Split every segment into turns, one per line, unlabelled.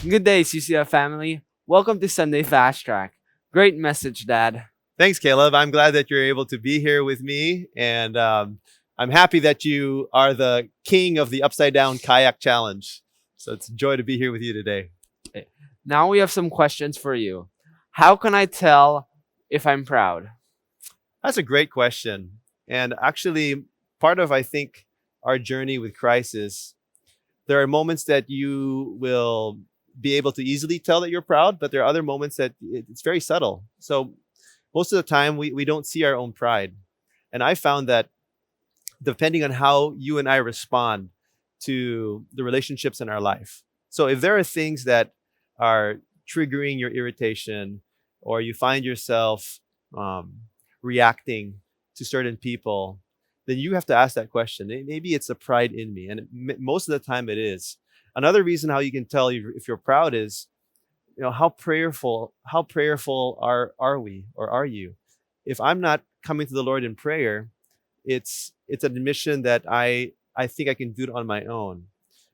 Good day, CCF family. Welcome to Sunday Fast Track. Great message, Dad.
Thanks, Caleb. I'm glad that you're able to be here with me. And I'm happy that you are the king of the Upside Down Kayak Challenge. So it's a joy to be here with you today.
Okay. Now we have some questions for you. How can I tell if I'm proud?
That's a great question. And actually, part of, I think, our journey with Christ is there are moments that you will be able to easily tell that you're proud, but there are other moments that it's very subtle. So most of the time, we don't see our own pride. And I found that depending on how you and I respond to the relationships in our life. So if there are things that are triggering your irritation, or you find yourself reacting to certain people, then you have to ask that question. Maybe it's a pride in me, and most of the time it is. Another reason how you can tell if you're proud is, how prayerful are we, or are you? If I'm not coming to the Lord in prayer, it's an admission that I think I can do it on my own.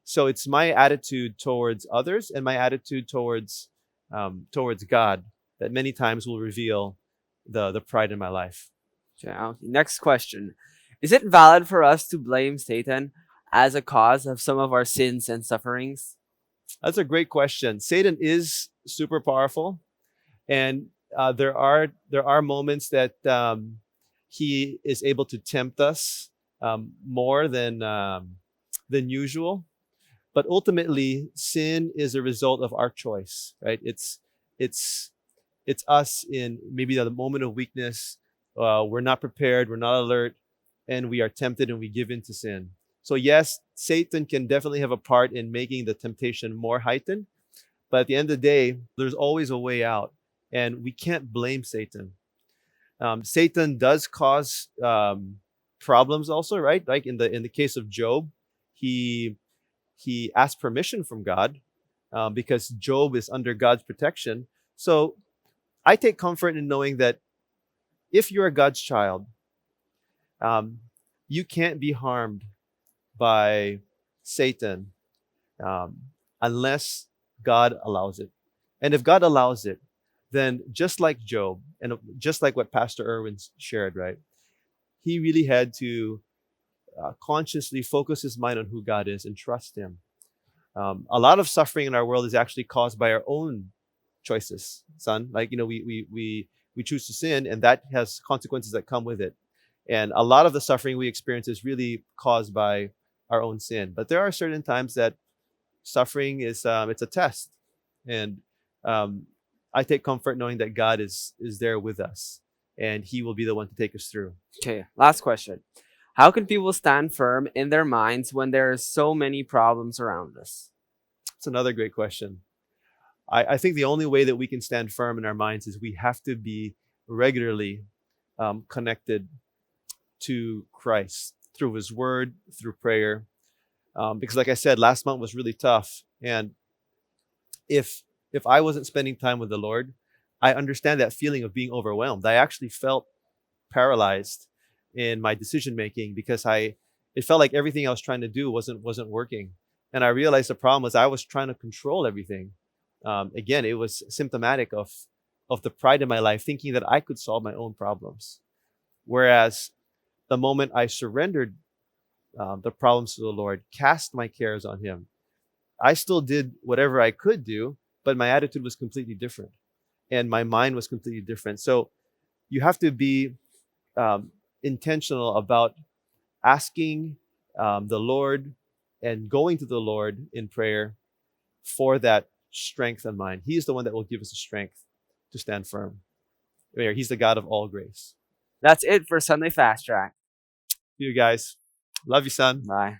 So it's my attitude towards others and my attitude towards God that many times will reveal the pride in my life.
Okay, next question. Is it valid for us to blame Satan as a cause of some of our sins and sufferings?
That's a great question. Satan is super powerful, and there are moments that he is able to tempt us more than usual. But ultimately, sin is a result of our choice, right? It's it's us in maybe the moment of weakness. We're not prepared, we're not alert, and we are tempted and we give in to sin. So yes, Satan can definitely have a part in making the temptation more heightened. But at the end of the day, there's always a way out, and we can't blame Satan. Satan does cause problems also, right? Like in the case of Job, he he asked permission from God because Job is under God's protection. So I take comfort in knowing that if you're a God's child, um, you can't be harmed by Satan um, unless God allows it. And if God allows it, then just like Job, and just like what Pastor Irwin shared, right? He really had to consciously focus his mind on who God is and trust Him. A lot of suffering in our world is actually caused by our own choices, son. Like, we choose to sin, and that has consequences that come with it. And a lot of the suffering we experience is really caused by our own sin. But there are certain times that suffering is it's a test, and um, I take comfort knowing that God is there with us, and He will be the one to take us through.
Okay, last question. How can people stand firm in their minds when there are so many problems around us?
It's another great question. I think the only way that we can stand firm in our minds is we have to be regularly connected to Christ through His Word, through prayer. Because, like I said, last month was really tough, and if I wasn't spending time with the Lord, I understand that feeling of being overwhelmed. I actually felt paralyzed in my decision making because it felt like everything I was trying to do wasn't working, and I realized the problem was I was trying to control everything. Again, it was symptomatic of the pride in my life, thinking that I could solve my own problems. Whereas the moment I surrendered the problems to the Lord, cast my cares on Him, I still did whatever I could do, but my attitude was completely different, and my mind was completely different. So you have to be intentional about asking the Lord and going to the Lord in prayer for that strength of mind. He is the one that will give us the strength to stand firm. He's the God of all grace.
That's it for Sunday Fast Track.
You guys, love you, son.
Bye.